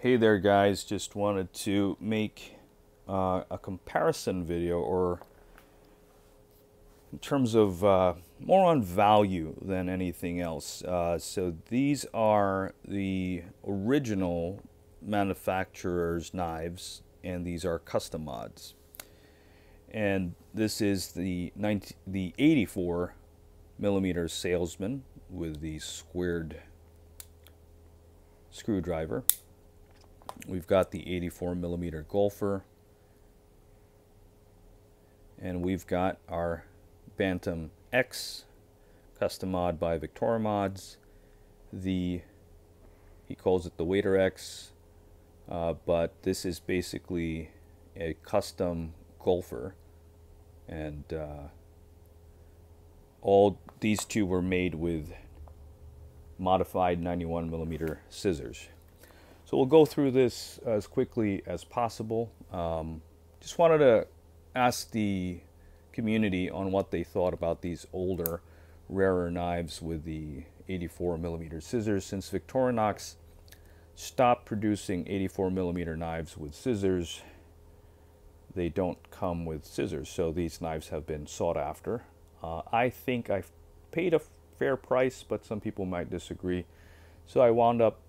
Hey there guys, just wanted to make a comparison video, or in terms of more on value than anything else. So these are the original manufacturer's knives, and these are custom mods. And this is the 84 millimeter Salesman with the squared screwdriver. We've got the 84 millimeter Golfer, and we've got our Bantam X custom mod by Victorinox. He calls it the Waiter X, but this is basically a custom Golfer, and all these two were made with modified 91 millimeter scissors. So we'll go through this as quickly as possible. Just wanted to ask the community on what they thought about these older, rarer knives with the 84 millimeter scissors. Since Victorinox stopped producing 84 millimeter knives with scissors, they don't come with scissors, so these knives have been sought after. I think I've paid a fair price, but some people might disagree. So I wound up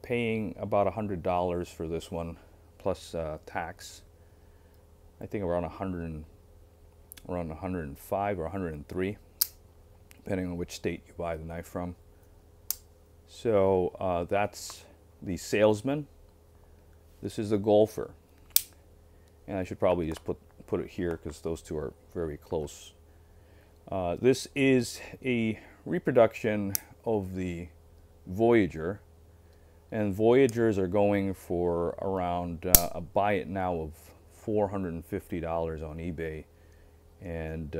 paying about $100 for this one, plus tax. I think around 105 or 103, depending on which state you buy the knife from. So that's the Salesman. This is the Golfer, and I should probably just put it here because those two are very close. This is a reproduction of the Voyager. And Voyagers are going for around a buy it now of $450 on eBay. And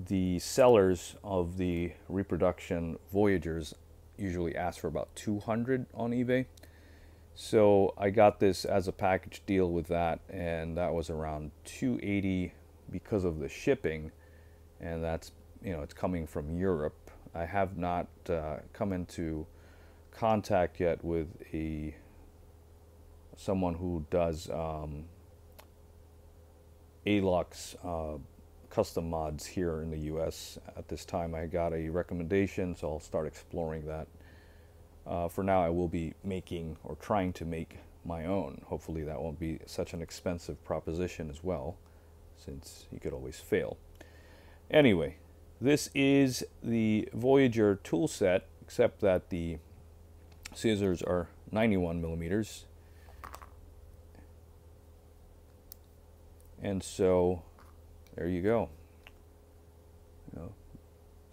the sellers of the reproduction Voyagers usually ask for about $200 on eBay. So I got this as a package deal with that, and that was around $280 because of the shipping. And that's, it's coming from Europe. I have not come into contact yet with someone who does ALUX custom mods here in the US at this time. I got a recommendation, so I'll start exploring that. For now, I will be making or trying to make my own. Hopefully that won't be such an expensive proposition as well, since you could always fail. Anyway, this is the Voyager tool set, except that the scissors are 91 millimeters, and so there you go.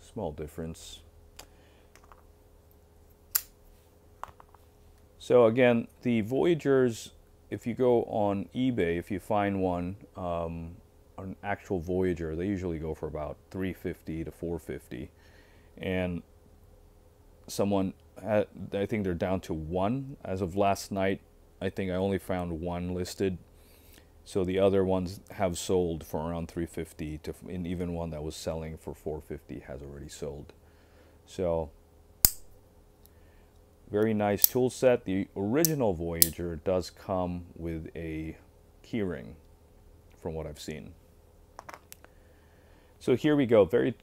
Small difference. So again, the Voyagers, if you go on eBay, if you find one, an actual Voyager, they usually go for about $350 to $450, and I think they're down to one as of last night. I think I only found one listed, so the other ones have sold for around $350 and even one that was selling for $450 has already sold. So very nice tool set. The original Voyager does come with a keyring, from what I've seen. So here we go. Very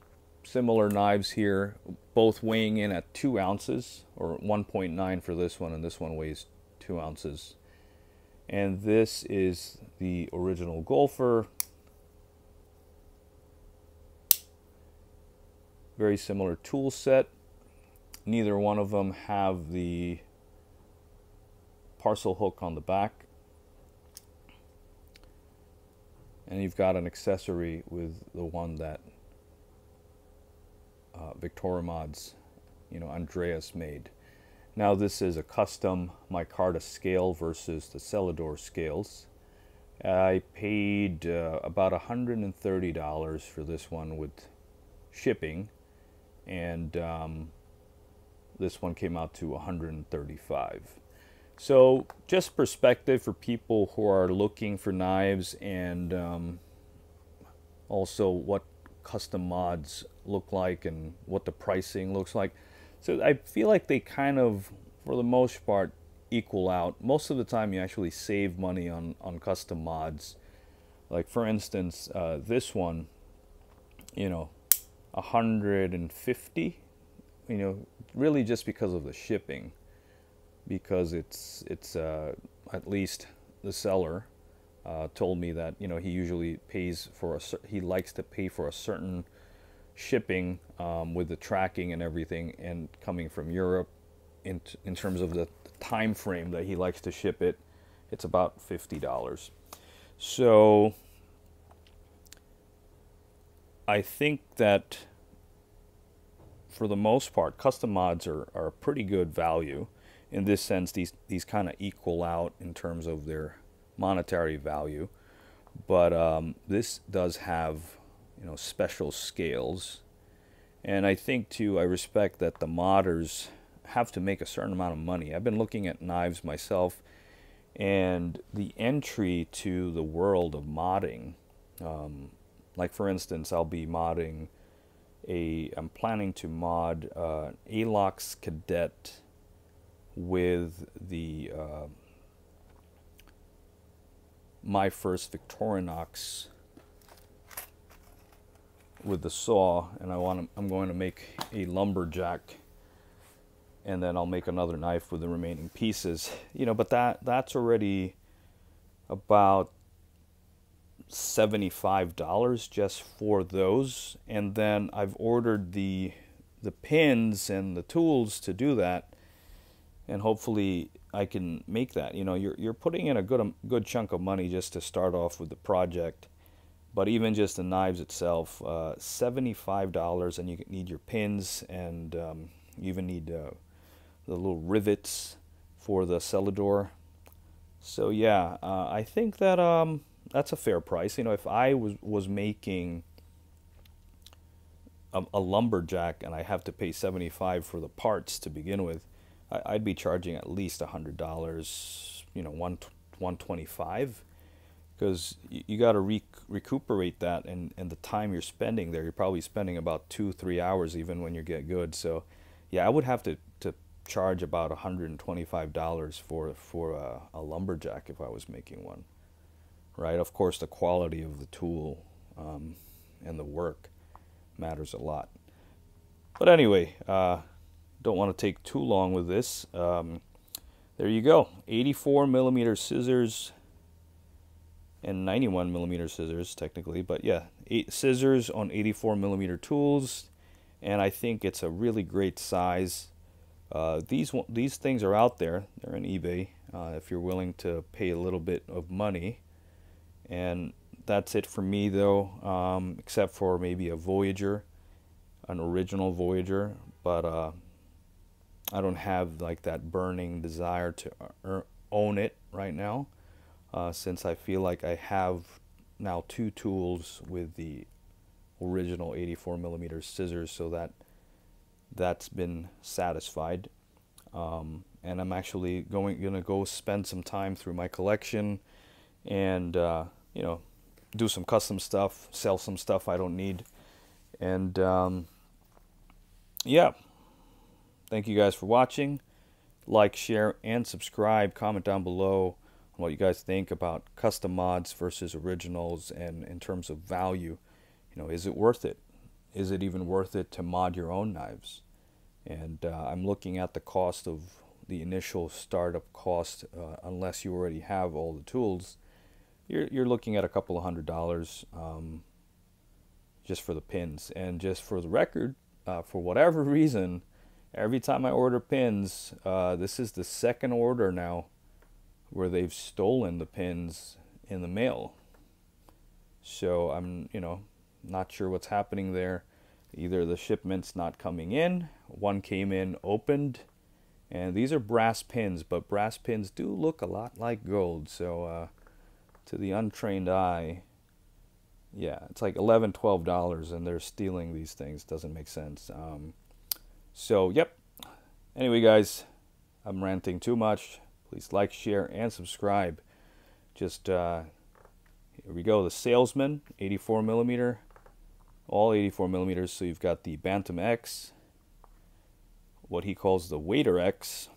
similar knives here, both weighing in at 2 ounces, or 1.9 for this one, and this one weighs 2 ounces. And this is the original Golfer. Very similar tool set. Neither one of them have the parcel hook on the back. And you've got an accessory with the one that Victorinox, Andreas made. Now this is a custom micarta scale versus the Celador scales. I paid about $130 for this one with shipping, and this one came out to $135. So just perspective for people who are looking for knives, and also what custom mods look like and what the pricing looks like. So I feel like they kind of, for the most part, equal out. Most of the time you actually save money on custom mods. Like for instance, this one, you know, 150, you know, really just because of the shipping, because it's at least the seller told me that, you know, he usually pays for he likes to pay for a certain shipping with the tracking and everything, and coming from Europe, in terms of the time frame that he likes to ship it, it's about $50. So I think that for the most part, custom mods are a pretty good value. In this sense, these kind of equal out in terms of their monetary value. But this does have, you know, special scales. And I think too, I respect that the modders have to make a certain amount of money. I've been looking at knives myself, and the entry to the world of modding, like for instance, I'll be modding I'm planning to mod Alox Cadet with the my first Victorinox with the saw, and I'm going to make a lumberjack, and then I'll make another knife with the remaining pieces. You know, but that's already about $75 just for those, and then I've ordered the pins and the tools to do that, and hopefully I can make that. You know, you're putting in a good chunk of money just to start off with the project. But even just the knives itself, $75, and you need your pins, and you even need the little rivets for the cellador. So yeah, I think that that's a fair price. You know, if I was making a lumberjack and I have to pay $75 for the parts to begin with, I'd be charging at least $100. You know, $125. Because you got to recuperate that, and the time you're spending there, you're probably spending about 2-3 hours even when you get good. So yeah, I would have to charge about $125 for a lumberjack if I was making one, right? Of course, the quality of the tool and the work matters a lot. But anyway, don't want to take too long with this. There you go, 84mm scissors and 91mm scissors technically, but yeah, 8 scissors on 84mm tools, and I think it's a really great size. These things are out there; they're on eBay if you're willing to pay a little bit of money. And that's it for me, though, except for maybe a Voyager, an original Voyager, but I don't have like that burning desire to own it right now. Since I feel like I have now 2 tools with the original 84mm scissors, so that's been satisfied. And I'm actually gonna go spend some time through my collection, and you know, do some custom stuff, sell some stuff I don't need, and yeah. Thank you guys for watching. Like, share, and subscribe. Comment down below what you guys think about custom mods versus originals, and in terms of value, you know, is it worth it? Is it even worth it to mod your own knives? And I'm looking at the cost of the initial startup cost, unless you already have all the tools. You're looking at a couple of $100 just for the pins. And just for the record, for whatever reason, every time I order pins, this is the second order now where they've stolen the pins in the mail. So I'm, you know, not sure what's happening there. Either the shipment's not coming in, one came in opened, and these are brass pins, but brass pins do look a lot like gold. So to the untrained eye, yeah, it's like $11, $12, and they're stealing these things. Doesn't make sense. So yep. Anyway, guys, I'm ranting too much. Please like, share, and subscribe. Just here we go. The Salesman, 84mm, all 84mm. So you've got the Bantam X, what he calls the Wader X,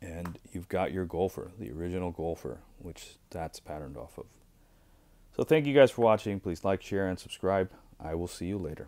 And you've got your golfer, the original golfer, which that's patterned off of. So thank you guys for watching. Please like, share, and subscribe. I will see you later.